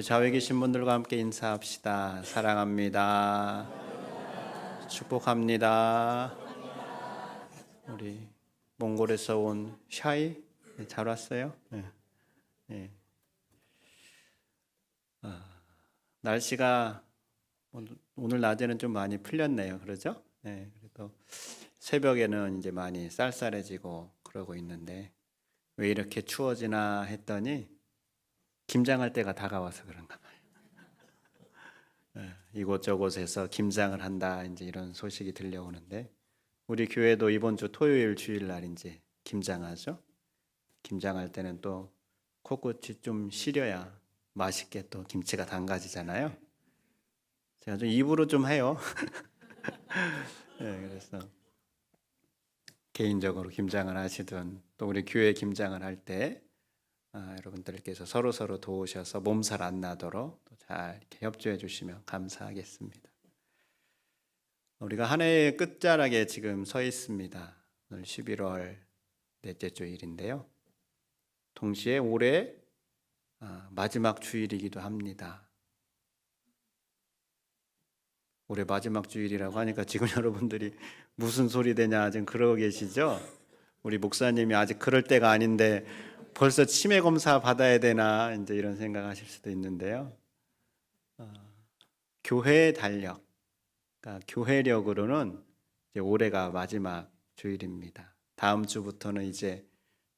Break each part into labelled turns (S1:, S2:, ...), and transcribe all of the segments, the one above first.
S1: 좌우에 계신 분들과 함께 인사합시다. 사랑합니다. 축복합니다. 우리 몽골에서 온 샤이 잘 왔어요? 네. 네. 날씨가 오늘 낮에는 좀 많이 풀렸네요. 그러죠? 네. 그래도 새벽에는 이제 많이 쌀쌀해지고 그러고 있는데 왜 이렇게 추워지나 했더니 김장할 때가 다가와서 그런가 봐요. 이곳저곳에서 김장을 한다 이제 이런 소식이 들려오는데 우리 교회도 이번 주 토요일 주일날 이제 김장하죠. 김장할 때는 또 코끝이 좀 시려야 맛있게 또 김치가 담가지잖아요. 제가 좀 입으로 좀 해요. 네, 그래서 개인적으로 김장을 하시든 또 우리 교회 김장을 할 때 여러분들께서 서로 도우셔서 몸살 안 나도록 잘 이렇게 협조해 주시면 감사하겠습니다. 우리가 한 해의 끝자락에 지금 서 있습니다. 오늘 11월 넷째 주일인데요. 동시에 올해 마지막 주일이기도 합니다. 올해 마지막 주일이라고 하니까 지금 여러분들이 무슨 소리 되냐 지금 그러고 계시죠? 우리 목사님이 아직 그럴 때가 아닌데 벌써 치매 검사 받아야 되나 이제 이런 생각하실 수도 있는데요. 교회의 달력, 그러니까 교회력으로는 이제 올해가 마지막 주일입니다. 다음 주부터는 이제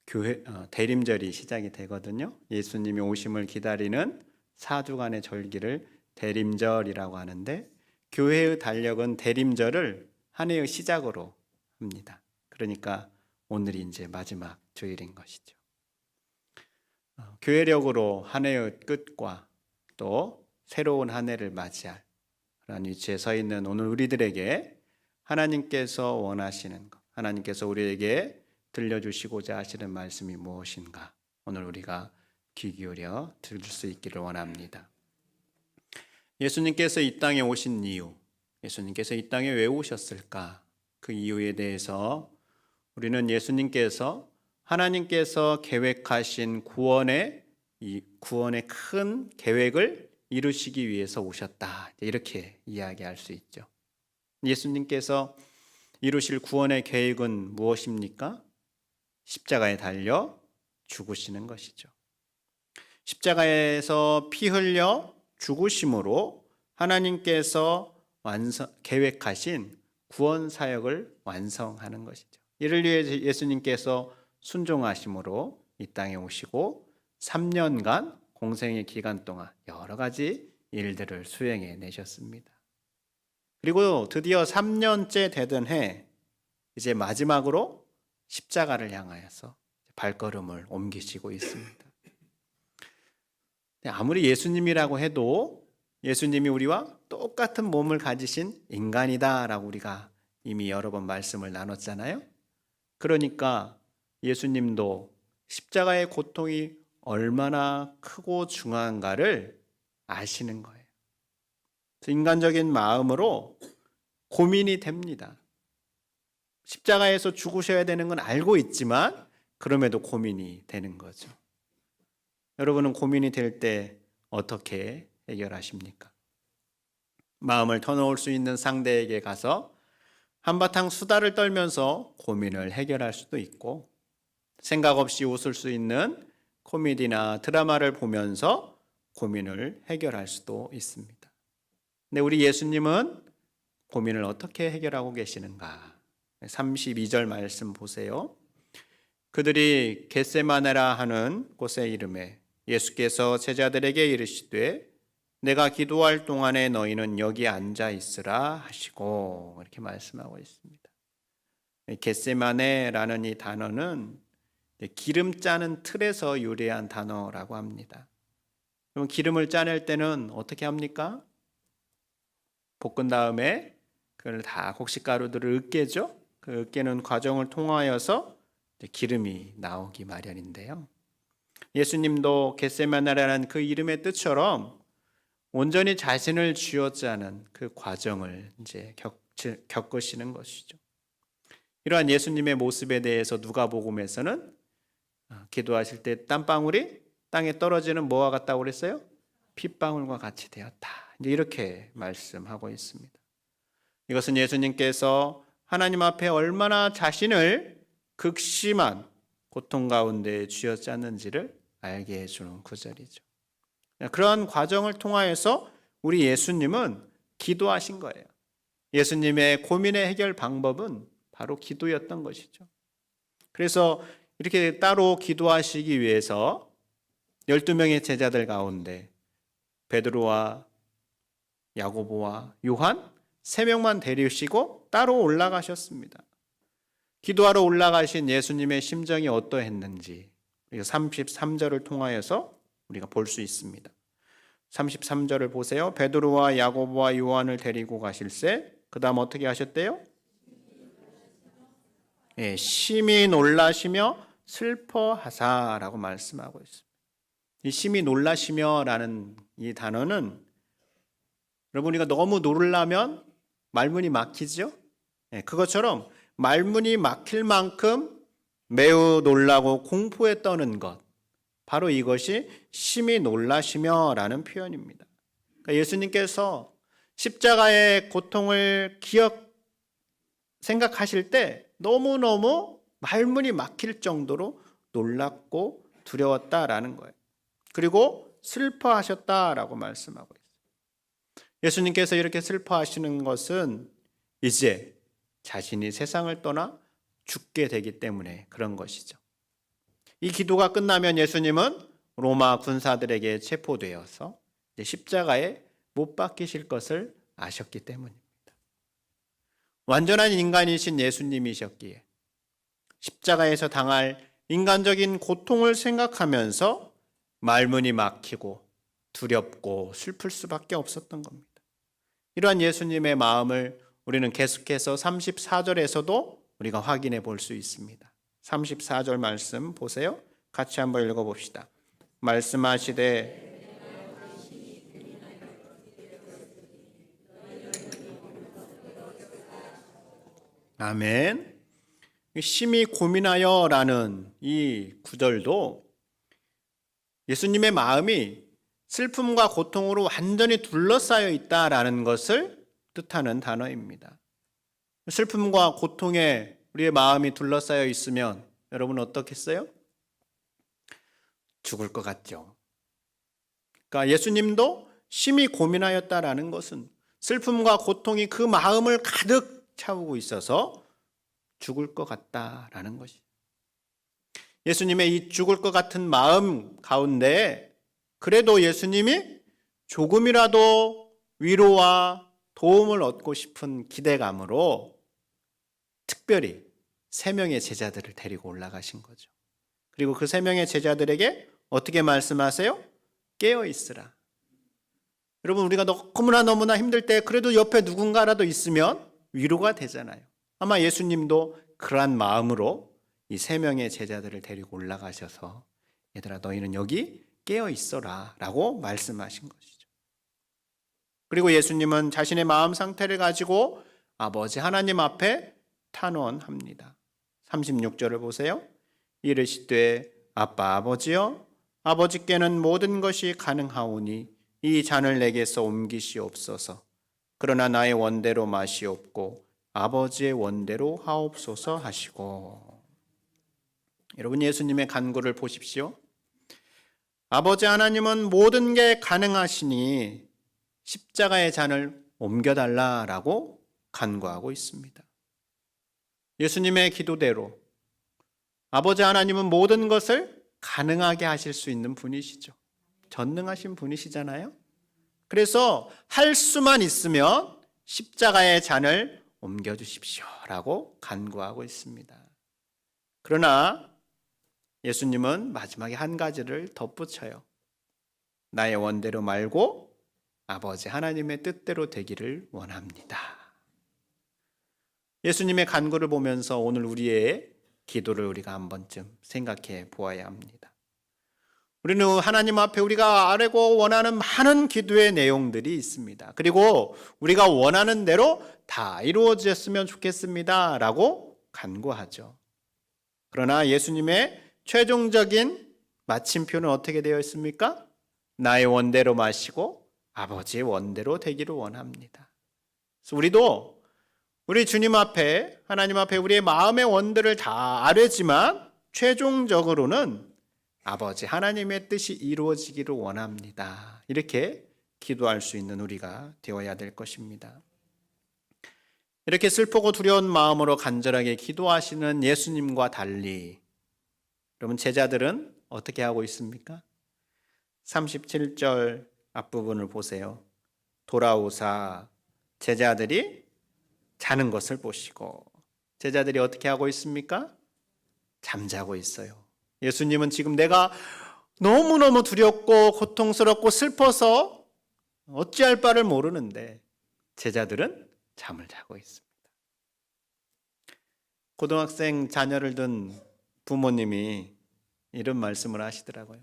S1: 교회 대림절이 시작이 되거든요. 예수님이 오심을 기다리는 4주간의 절기를 대림절이라고 하는데 교회의 달력은 대림절을 한 해의 시작으로 합니다. 그러니까 오늘이 이제 마지막 주일인 것이죠. 교회력으로 한 해의 끝과 또 새로운 한 해를 맞이할 그런 위치에 서 있는 오늘 우리들에게 하나님께서 원하시는 것, 하나님께서 우리에게 들려주시고자 하시는 말씀이 무엇인가 오늘 우리가 귀 기울여 들을 수 있기를 원합니다. 예수님께서 이 땅에 오신 이유, 예수님께서 이 땅에 왜 오셨을까? 그 이유에 대해서 우리는 예수님께서 하나님께서 계획하신 구원의 큰 계획을 이루시기 위해서 오셨다. 이렇게 이야기할 수 있죠. 예수님께서 이루실 구원의 계획은 무엇입니까? 십자가에 달려 죽으시는 것이죠. 십자가에서 피 흘려 죽으심으로 하나님께서 계획하신 구원 사역을 완성하는 것이죠. 이를 위해 예수님께서 순종하심으로 이 땅에 오시고 3년간 공생의 기간 동안 여러 가지 일들을 수행해 내셨습니다. 그리고 드디어 3년째 되던 해 이제 마지막으로 십자가를 향하여서 발걸음을 옮기시고 있습니다. 아무리 예수님이라고 해도 예수님이 우리와 똑같은 몸을 가지신 인간이다라고 우리가 이미 여러 번 말씀을 나눴잖아요. 그러니까 예수님도 십자가의 고통이 얼마나 크고 중요한가를 아시는 거예요. 인간적인 마음으로 고민이 됩니다. 십자가에서 죽으셔야 되는 건 알고 있지만 그럼에도 고민이 되는 거죠. 여러분은 고민이 될 때 어떻게 해결하십니까? 마음을 터놓을 수 있는 상대에게 가서 한바탕 수다를 떨면서 고민을 해결할 수도 있고 생각 없이 웃을 수 있는 코미디나 드라마를 보면서 고민을 해결할 수도 있습니다. 근데 우리 예수님은 고민을 어떻게 해결하고 계시는가? 32절 말씀 보세요. 그들이 겟세마네라 하는 곳의 이름에 예수께서 제자들에게 이르시되 내가 기도할 동안에 너희는 여기 앉아 있으라 하시고 이렇게 말씀하고 있습니다. 겟세마네라는 이 단어는 기름 짜는 틀에서 유래한 단어라고 합니다. 그럼 기름을 짜낼 때는 어떻게 합니까? 볶은 다음에 그걸 다 곡식가루들을 으깨죠. 그 으깨는 과정을 통하여서 기름이 나오기 마련인데요. 예수님도 겟세마네라는 그 이름의 뜻처럼 온전히 자신을 쥐어짜는 그 과정을 이제 겪으시는 것이죠. 이러한 예수님의 모습에 대해서 누가복음에서는 기도하실 때 땀방울이 땅에 떨어지는 뭐와 같다고 그랬어요? 핏방울과 같이 되었다. 이제 이렇게 말씀하고 있습니다. 이것은 예수님께서 하나님 앞에 얼마나 자신을 극심한 고통 가운데 쥐어짰는지를 알게 해주는 구절이죠. 그러한 과정을 통하여서 우리 예수님은 기도하신 거예요. 예수님의 고민의 해결 방법은 바로 기도였던 것이죠. 그래서 이렇게 따로 기도하시기 위해서 12명의 제자들 가운데 베드로와 야고보와 요한 3명만 데리시고 따로 올라가셨습니다. 기도하러 올라가신 예수님의 심정이 어떠했는지 33절을 통하여서 우리가 볼 수 있습니다. 33절을 보세요. 베드로와 야고보와 요한을 데리고 가실새 그 다음 어떻게 하셨대요? 예, 심히 놀라시며 슬퍼하사라고 말씀하고 있습니다. 이 심히 놀라시며라는 이 단어는 여러분 우리가 너무 놀라면 말문이 막히죠? 예, 그것처럼 말문이 막힐 만큼 매우 놀라고 공포에 떠는 것, 바로 이것이 심히 놀라시며라는 표현입니다. 그러니까 예수님께서 십자가의 고통을 생각하실 때 너무너무 말문이 막힐 정도로 놀랍고 두려웠다라는 거예요. 그리고 슬퍼하셨다라고 말씀하고 있어요. 예수님께서 이렇게 슬퍼하시는 것은 이제 자신이 세상을 떠나 죽게 되기 때문에 그런 것이죠. 이 기도가 끝나면 예수님은 로마 군사들에게 체포되어서 십자가에 못 박히실 것을 아셨기 때문입니다. 완전한 인간이신 예수님이셨기에 십자가에서 당할 인간적인 고통을 생각하면서 말문이 막히고 두렵고 슬플 수밖에 없었던 겁니다. 이러한 예수님의 마음을 우리는 계속해서 34절에서도 우리가 확인해 볼 수 있습니다. 34절 말씀 보세요. 같이 한번 읽어봅시다. 말씀하시되 아멘. 심히 고민하여라는 이 구절도 예수님의 마음이 슬픔과 고통으로 완전히 둘러싸여 있다라는 것을 뜻하는 단어입니다. 슬픔과 고통에 우리의 마음이 둘러싸여 있으면 여러분 어떻겠어요? 죽을 것 같죠. 그러니까 예수님도 심히 고민하였다라는 것은 슬픔과 고통이 그 마음을 가득 차오고 있어서 죽을 것 같다라는 것이. 예수님의 이 죽을 것 같은 마음 가운데 그래도 예수님이 조금이라도 위로와 도움을 얻고 싶은 기대감으로 특별히 3명의 제자들을 데리고 올라가신 거죠. 그리고 그 3명의 제자들에게 어떻게 말씀하세요? 깨어 있으라. 여러분 우리가 너무나 힘들 때 그래도 옆에 누군가라도 있으면 위로가 되잖아요. 아마 예수님도 그러한 마음으로 이 3명의 제자들을 데리고 올라가셔서 얘들아 너희는 여기 깨어 있어라 라고 말씀하신 것이죠. 그리고 예수님은 자신의 마음 상태를 가지고 아버지 하나님 앞에 탄원합니다. 36절을 보세요. 이르시되 아빠 아버지여 아버지께는 모든 것이 가능하오니 이 잔을 내게서 옮기시옵소서. 그러나 나의 원대로 마시옵고 아버지의 원대로 하옵소서 하시고. 여러분 예수님의 간구를 보십시오. 아버지 하나님은 모든 게 가능하시니 십자가의 잔을 옮겨달라라고 간구하고 있습니다. 예수님의 기도대로 아버지 하나님은 모든 것을 가능하게 하실 수 있는 분이시죠. 전능하신 분이시잖아요. 그래서 할 수만 있으면 십자가의 잔을 옮겨주십시오라고 간구하고 있습니다. 그러나 예수님은 마지막에 한 가지를 덧붙여요. 나의 원대로 말고 아버지 하나님의 뜻대로 되기를 원합니다. 예수님의 간구를 보면서 오늘 우리의 기도를 우리가 한 번쯤 생각해 보아야 합니다. 우리는 하나님 앞에 우리가 아뢰고 원하는 많은 기도의 내용들이 있습니다. 그리고 우리가 원하는 대로 다 이루어졌으면 좋겠습니다 라고 간구하죠. 그러나 예수님의 최종적인 마침표는 어떻게 되어 있습니까? 나의 원대로 마시고 아버지의 원대로 되기를 원합니다. 그래서 우리도 우리 주님 앞에, 하나님 앞에 우리의 마음의 원대를 다 아뢰지만 최종적으로는 아버지 하나님의 뜻이 이루어지기를 원합니다. 이렇게 기도할 수 있는 우리가 되어야 될 것입니다. 이렇게 슬프고 두려운 마음으로 간절하게 기도하시는 예수님과 달리 여러분 제자들은 어떻게 하고 있습니까? 37절 앞부분을 보세요. 돌아오사 제자들이 자는 것을 보시고, 제자들이 어떻게 하고 있습니까? 잠자고 있어요. 예수님은 지금 내가 너무너무 두렵고 고통스럽고 슬퍼서 어찌할 바를 모르는데 제자들은 잠을 자고 있습니다. 고등학생 자녀를 둔 부모님이 이런 말씀을 하시더라고요.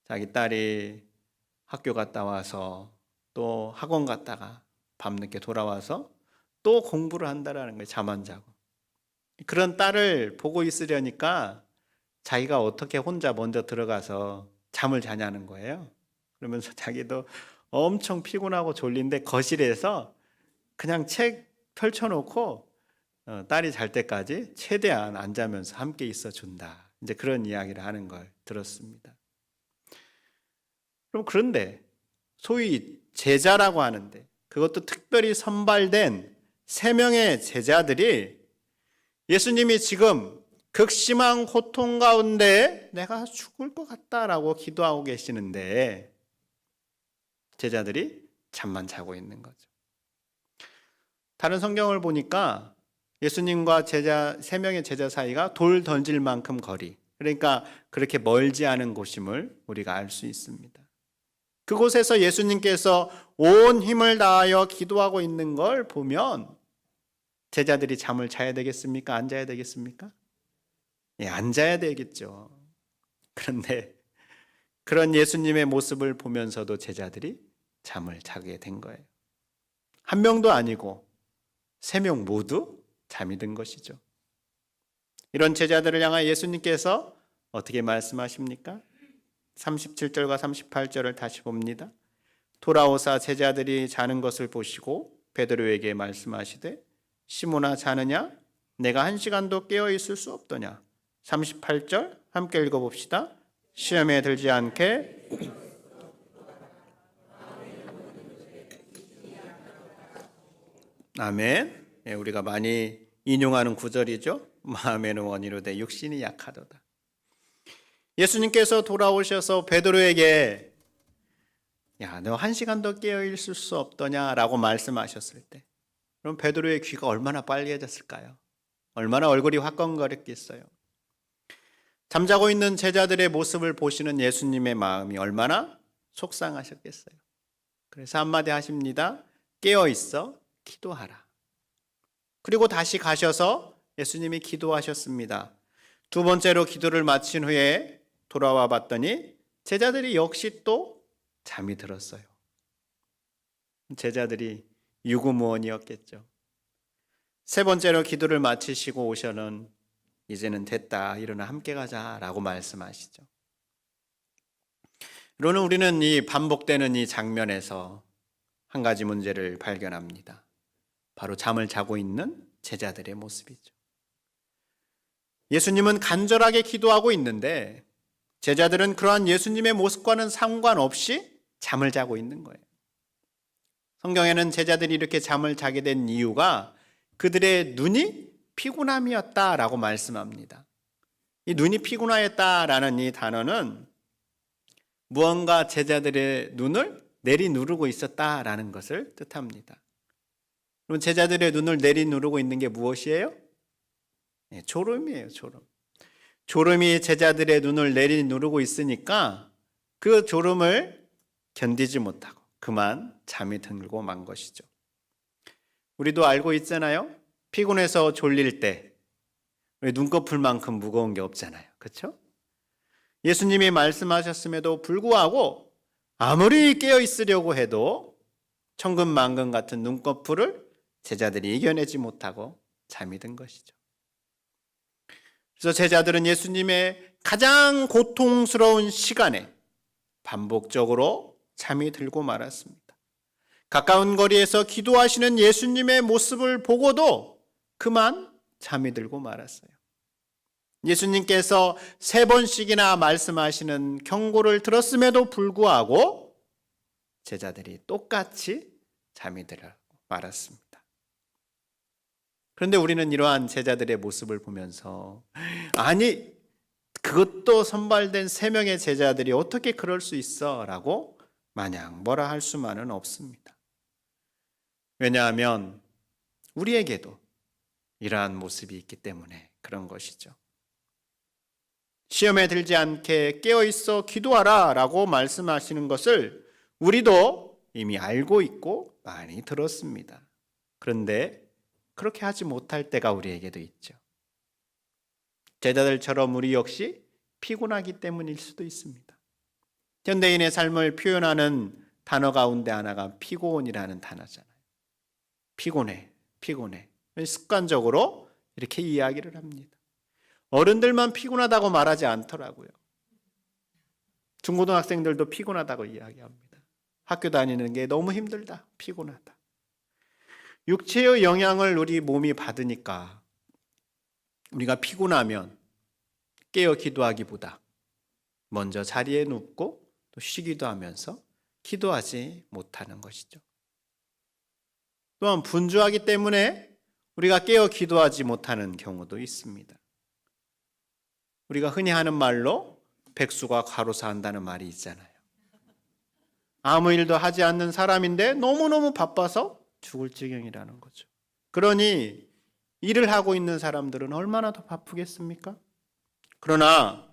S1: 자기 딸이 학교 갔다 와서 또 학원 갔다가 밤늦게 돌아와서 또 공부를 한다라는 거예요. 잠 안 자고. 그런 딸을 보고 있으려니까 자기가 어떻게 혼자 먼저 들어가서 잠을 자냐는 거예요. 그러면서 자기도 엄청 피곤하고 졸린데 거실에서 그냥 책 펼쳐놓고 딸이 잘 때까지 최대한 안 자면서 함께 있어 준다. 이제 그런 이야기를 하는 걸 들었습니다. 그럼 그런데 소위 제자라고 하는데 그것도 특별히 선발된 3명의 제자들이 예수님이 지금 극심한 고통 가운데 내가 죽을 것 같다라고 기도하고 계시는데 제자들이 잠만 자고 있는 거죠. 다른 성경을 보니까 예수님과 3명의 제자 사이가 돌 던질 만큼 거리, 그러니까 그렇게 멀지 않은 곳임을 우리가 알 수 있습니다. 그곳에서 예수님께서 온 힘을 다하여 기도하고 있는 걸 보면 제자들이 잠을 자야 되겠습니까? 안 자야 되겠습니까? 예, 안 자야 되겠죠. 그런데 그런 예수님의 모습을 보면서도 제자들이 잠을 자게 된 거예요. 한 명도 아니고 3명 모두 잠이 든 것이죠. 이런 제자들을 향하여 예수님께서 어떻게 말씀하십니까? 37절과 38절을 다시 봅니다. 돌아오사 제자들이 자는 것을 보시고 베드로에게 말씀하시되 시몬아 자느냐? 내가 1시간도 깨어 있을 수 없더냐? 38절 함께 읽어봅시다. 시험에 들지 않게 아멘. 예, 우리가 많이 인용하는 구절이죠. 마음에는 원이로되 육신이 약하도다. 예수님께서 돌아오셔서 베드로에게 야, 너 1시간도 깨어 있을 수 없더냐라고 말씀하셨을 때 그럼 베드로의 귀가 얼마나 빨개졌을까요? 얼마나 얼굴이 화끈거렸겠어요? 잠자고 있는 제자들의 모습을 보시는 예수님의 마음이 얼마나 속상하셨겠어요? 그래서 한마디 하십니다. 깨어 있어 기도하라. 그리고 다시 가셔서 예수님이 기도하셨습니다. 2번째로 기도를 마친 후에 돌아와 봤더니 제자들이 역시 또 잠이 들었어요. 제자들이 유구무원이었겠죠. 3번째로 기도를 마치시고 오셔는 이제는 됐다. 일어나 함께 가자라고 말씀하시죠. 이로는 우리는 이 반복되는 이 장면에서 한 가지 문제를 발견합니다. 바로 잠을 자고 있는 제자들의 모습이죠. 예수님은 간절하게 기도하고 있는데 제자들은 그러한 예수님의 모습과는 상관없이 잠을 자고 있는 거예요. 성경에는 제자들이 이렇게 잠을 자게 된 이유가 그들의 눈이 피곤함이었다라고 말씀합니다. 이 눈이 피곤하였다라는 이 단어는 무언가 제자들의 눈을 내리누르고 있었다라는 것을 뜻합니다. 그럼 제자들의 눈을 내리누르고 있는 게 무엇이에요? 네, 졸음이에요, 졸음. 졸음이 제자들의 눈을 내리누르고 있으니까 그 졸음을 견디지 못하고 그만 잠이 들고 만 것이죠. 우리도 알고 있잖아요. 피곤해서 졸릴 때 우리 눈꺼풀만큼 무거운 게 없잖아요. 그렇죠? 예수님이 말씀하셨음에도 불구하고 아무리 깨어 있으려고 해도 천근만근 같은 눈꺼풀을 제자들이 이겨내지 못하고 잠이 든 것이죠. 그래서 제자들은 예수님의 가장 고통스러운 시간에 반복적으로 잠이 들고 말았습니다. 가까운 거리에서 기도하시는 예수님의 모습을 보고도 그만 잠이 들고 말았어요. 예수님께서 3번씩이나 말씀하시는 경고를 들었음에도 불구하고 제자들이 똑같이 잠이 들어 말았습니다. 그런데 우리는 이러한 제자들의 모습을 보면서 아니 그것도 선발된 3명의 제자들이 어떻게 그럴 수 있어? 라고 마냥 뭐라 할 수만은 없습니다. 왜냐하면 우리에게도 이러한 모습이 있기 때문에 그런 것이죠. 시험에 들지 않게 깨어있어 기도하라 라고 말씀하시는 것을 우리도 이미 알고 있고 많이 들었습니다. 그런데 그렇게 하지 못할 때가 우리에게도 있죠. 제자들처럼 우리 역시 피곤하기 때문일 수도 있습니다. 현대인의 삶을 표현하는 단어 가운데 하나가 피곤이라는 단어잖아요. 피곤해. 습관적으로 이렇게 이야기를 합니다. 어른들만 피곤하다고 말하지 않더라고요. 중고등학생들도 피곤하다고 이야기합니다. 학교 다니는 게 너무 힘들다, 피곤하다. 육체의 영향을 우리 몸이 받으니까 우리가 피곤하면 깨어 기도하기보다 먼저 자리에 눕고 또 쉬기도 하면서 기도하지 못하는 것이죠. 또한 분주하기 때문에 우리가 깨어 기도하지 못하는 경우도 있습니다. 우리가 흔히 하는 말로 백수가 과로사 한다는 말이 있잖아요. 아무 일도 하지 않는 사람인데 너무너무 바빠서 죽을 지경이라는 거죠. 그러니 일을 하고 있는 사람들은 얼마나 더 바쁘겠습니까? 그러나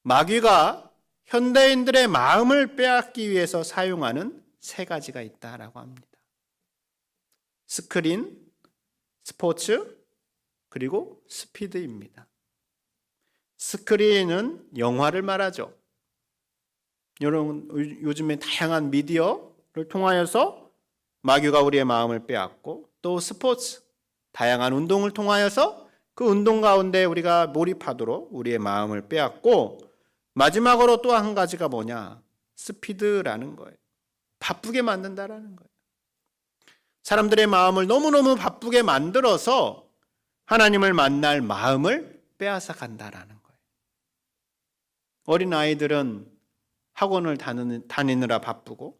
S1: 마귀가 현대인들의 마음을 빼앗기 위해서 사용하는 3가지가 있다라고 합니다. 스크린, 스포츠, 그리고 스피드입니다. 스크린은 영화를 말하죠. 요즘에 다양한 미디어를 통하여서 마귀가 우리의 마음을 빼앗고, 또 스포츠, 다양한 운동을 통하여서 그 운동 가운데 우리가 몰입하도록 우리의 마음을 빼앗고, 마지막으로 또 한 가지가 뭐냐? 스피드라는 거예요. 바쁘게 만든다라는 거예요. 사람들의 마음을 너무너무 바쁘게 만들어서 하나님을 만날 마음을 빼앗아 간다라는 거예요. 어린아이들은 학원을 다니느라 바쁘고,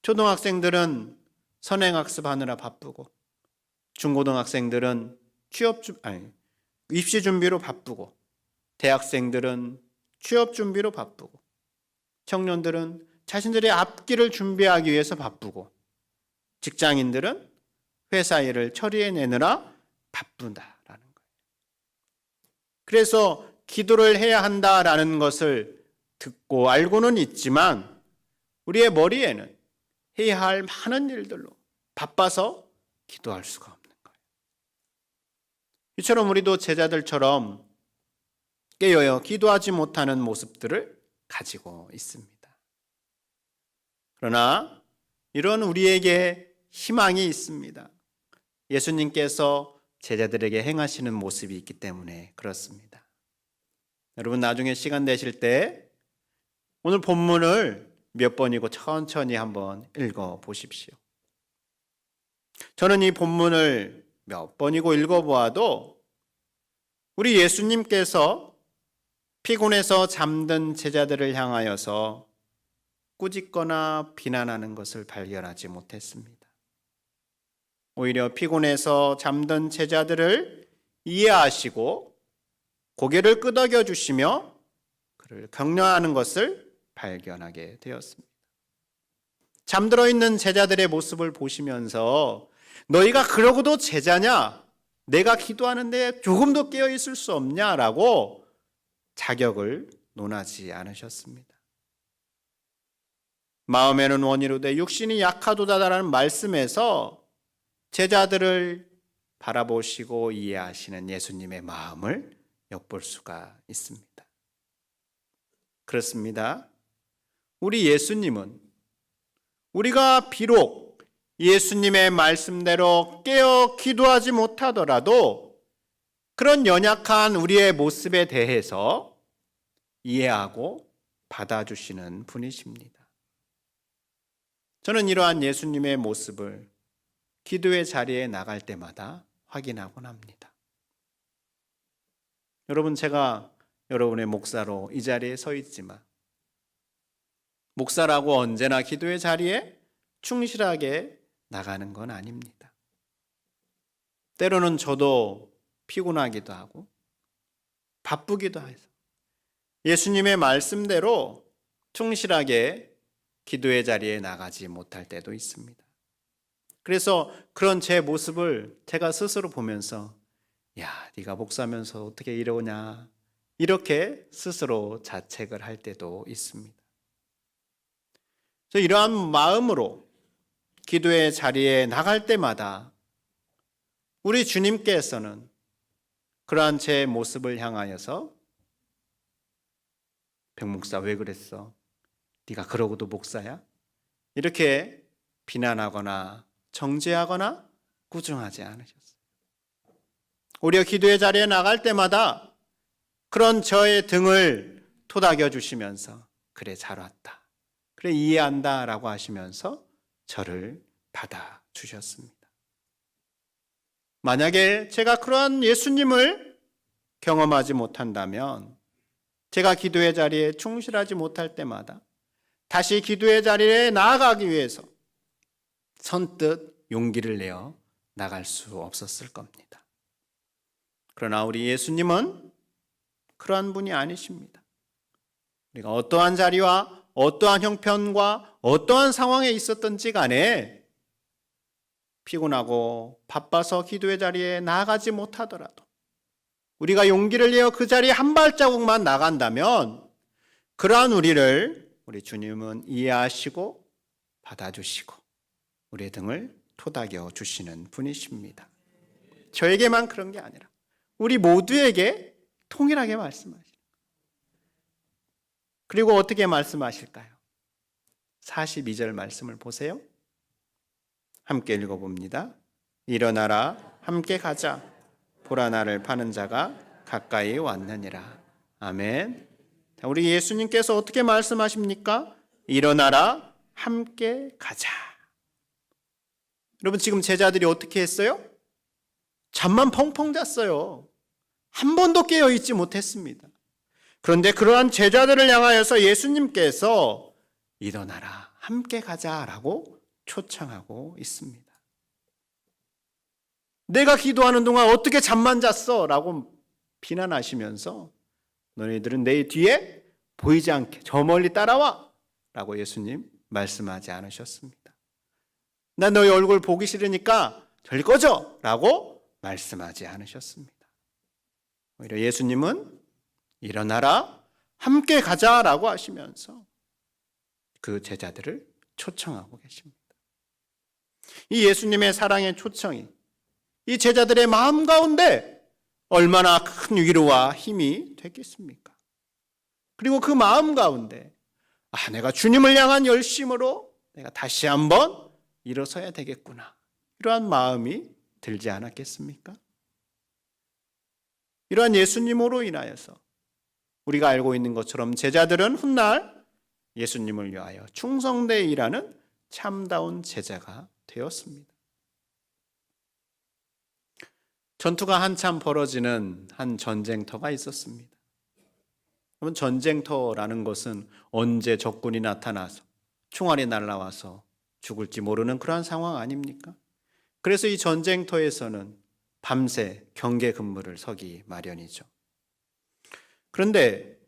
S1: 초등학생들은 선행학습하느라 바쁘고, 중고등학생들은 입시 준비로 바쁘고, 대학생들은 취업 준비로 바쁘고, 청년들은 자신들의 앞길을 준비하기 위해서 바쁘고, 직장인들은 회사 일을 처리해내느라 바쁜다라는 거예요. 그래서 기도를 해야 한다라는 것을 듣고 알고는 있지만 우리의 머리에는 해야 할 많은 일들로 바빠서 기도할 수가 없는 거예요. 이처럼 우리도 제자들처럼 깨어요 기도하지 못하는 모습들을 가지고 있습니다. 그러나 이런 우리에게 희망이 있습니다. 예수님께서 제자들에게 행하시는 모습이 있기 때문에 그렇습니다. 여러분 나중에 시간 되실 때 오늘 본문을 몇 번이고 천천히 한번 읽어 보십시오. 저는 이 본문을 몇 번이고 읽어보아도 우리 예수님께서 피곤해서 잠든 제자들을 향하여서 꾸짖거나 비난하는 것을 발견하지 못했습니다. 오히려 피곤해서 잠든 제자들을 이해하시고 고개를 끄덕여 주시며 그를 격려하는 것을 발견하게 되었습니다. 잠들어 있는 제자들의 모습을 보시면서 너희가 그러고도 제자냐? 내가 기도하는데 조금도 깨어 있을 수 없냐라고 자격을 논하지 않으셨습니다. 마음에는 원이로되 육신이 약하도다라는 말씀에서 제자들을 바라보시고 이해하시는 예수님의 마음을 엿볼 수가 있습니다. 그렇습니다. 우리 예수님은 우리가 비록 예수님의 말씀대로 깨어 기도하지 못하더라도 그런 연약한 우리의 모습에 대해서 이해하고 받아주시는 분이십니다. 저는 이러한 예수님의 모습을 기도의 자리에 나갈 때마다 확인하곤 합니다. 여러분, 제가 여러분의 목사로 이 자리에 서 있지만 목사라고 언제나 기도의 자리에 충실하게 나가는 건 아닙니다. 때로는 저도 피곤하기도 하고 바쁘기도 해서 예수님의 말씀대로 충실하게 기도의 자리에 나가지 못할 때도 있습니다. 그래서 그런 제 모습을 제가 스스로 보면서 야, 네가 목사면서 어떻게 이러냐, 이렇게 스스로 자책을 할 때도 있습니다. 그래서 이러한 마음으로 기도의 자리에 나갈 때마다 우리 주님께서는 그러한 제 모습을 향하여서 백목사 왜 그랬어? 네가 그러고도 목사야? 이렇게 비난하거나 정죄하거나 꾸중하지 않으셨어요. 오히려 기도의 자리에 나갈 때마다 그런 저의 등을 토닥여 주시면서 그래, 잘 왔다, 그래, 이해한다 라고 하시면서 저를 받아주셨습니다. 만약에 제가 그러한 예수님을 경험하지 못한다면 제가 기도의 자리에 충실하지 못할 때마다 다시 기도의 자리에 나아가기 위해서 선뜻 용기를 내어 나갈 수 없었을 겁니다. 그러나 우리 예수님은 그러한 분이 아니십니다. 우리가 어떠한 자리와 어떠한 형편과 어떠한 상황에 있었던지 간에 피곤하고 바빠서 기도의 자리에 나아가지 못하더라도 우리가 용기를 내어 그 자리에 한 발자국만 나간다면 그러한 우리를 우리 주님은 이해하시고 받아주시고 우리의 등을 토닥여 주시는 분이십니다. 저에게만 그런 게 아니라 우리 모두에게 통일하게 말씀하십니다. 그리고 어떻게 말씀하실까요? 42절 말씀을 보세요. 함께 읽어봅니다. 일어나라, 함께 가자. 보라, 나를 파는 자가 가까이 왔느니라. 아멘. 자, 우리 예수님께서 어떻게 말씀하십니까? 일어나라, 함께 가자. 여러분, 지금 제자들이 어떻게 했어요? 잠만 펑펑 잤어요. 한 번도 깨어있지 못했습니다. 그런데 그러한 제자들을 향하여서 예수님께서 일어나라, 함께 가자라고 초청하고 있습니다. 내가 기도하는 동안 어떻게 잠만 잤어? 라고 비난하시면서 너희들은 내 뒤에 보이지 않게 저 멀리 따라와 라고 예수님 말씀하지 않으셨습니다. 난 너희 얼굴 보기 싫으니까 저리 꺼져 라고 말씀하지 않으셨습니다. 오히려 예수님은 일어나라, 함께 가자라고 하시면서 그 제자들을 초청하고 계십니다. 이 예수님의 사랑의 초청이 이 제자들의 마음 가운데 얼마나 큰 위로와 힘이 됐겠습니까? 그리고 그 마음 가운데 내가 주님을 향한 열심으로 내가 다시 한번 일어서야 되겠구나, 이러한 마음이 들지 않았겠습니까? 이러한 예수님으로 인하여서 우리가 알고 있는 것처럼 제자들은 훗날 예수님을 위하여 충성되어 일하는 참다운 제자가 되었습니다. 전투가 한참 벌어지는 한 전쟁터가 있었습니다. 그러면 전쟁터라는 것은 언제 적군이 나타나서 총알이 날아와서 죽을지 모르는 그러한 상황 아닙니까? 그래서 이 전쟁터에서는 밤새 경계 근무를 서기 마련이죠. 그런데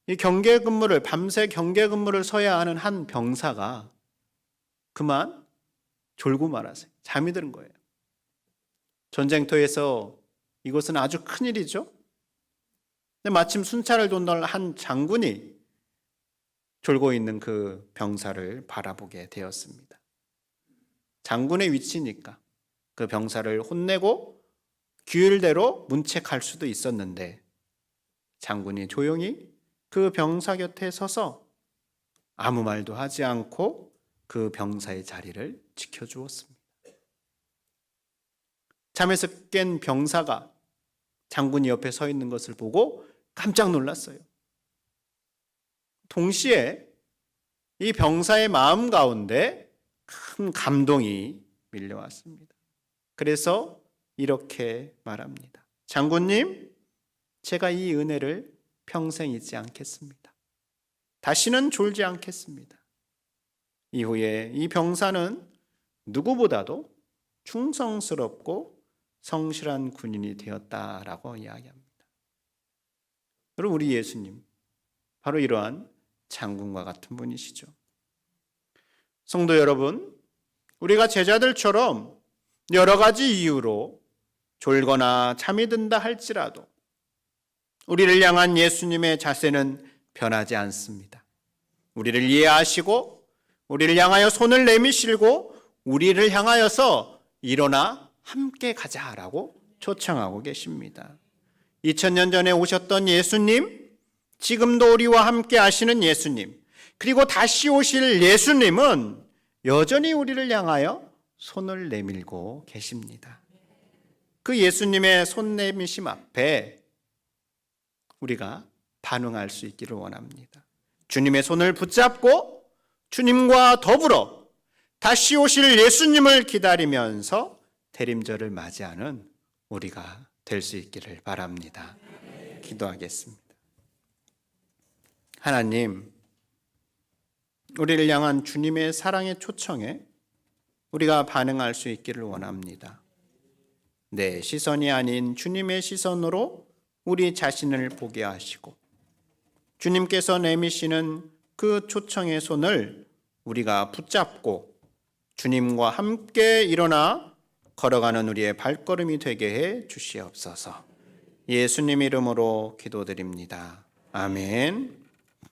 S1: 이 경계 근무를, 밤새 경계 근무를 서야 하는 한 병사가 그만 졸고 말았어요. 잠이 드는 거예요. 전쟁터에서 이것은 아주 큰일이죠. 근데 마침 순찰을 돕던 한 장군이 졸고 있는 그 병사를 바라보게 되었습니다. 장군의 위치니까 그 병사를 혼내고 규율대로 문책할 수도 있었는데 장군이 조용히 그 병사 곁에 서서 아무 말도 하지 않고 그 병사의 자리를 지켜주었습니다. 잠에서 깬 병사가 장군이 옆에 서 있는 것을 보고 깜짝 놀랐어요. 동시에 이 병사의 마음 가운데 큰 감동이 밀려왔습니다. 그래서 이렇게 말합니다. 장군님, 제가 이 은혜를 평생 잊지 않겠습니다. 다시는 졸지 않겠습니다. 이후에 이 병사는 누구보다도 충성스럽고 성실한 군인이 되었다라고 이야기합니다. 여러분, 우리 예수님 바로 이러한 장군과 같은 분이시죠. 성도 여러분, 우리가 제자들처럼 여러 가지 이유로 졸거나 잠이 든다 할지라도 우리를 향한 예수님의 자세는 변하지 않습니다. 우리를 이해하시고 우리를 향하여 손을 내미시고 우리를 향하여서 일어나 함께 가자라고 초청하고 계십니다. 2000년 전에 오셨던 예수님, 지금도 우리와 함께 하시는 예수님, 그리고 다시 오실 예수님은 여전히 우리를 향하여 손을 내밀고 계십니다. 그 예수님의 손 내미심 앞에 우리가 반응할 수 있기를 원합니다. 주님의 손을 붙잡고 주님과 더불어 다시 오실 예수님을 기다리면서 대림절을 맞이하는 우리가 될 수 있기를 바랍니다. 기도하겠습니다. 하나님, 우리를 향한 주님의 사랑의 초청에 우리가 반응할 수 있기를 원합니다. 내 시선이 아닌 주님의 시선으로 우리 자신을 보게 하시고 주님께서 내미시는 그 초청의 손을 우리가 붙잡고 주님과 함께 일어나 걸어가는 우리의 발걸음이 되게 해 주시옵소서. 예수님 이름으로 기도드립니다. 아멘.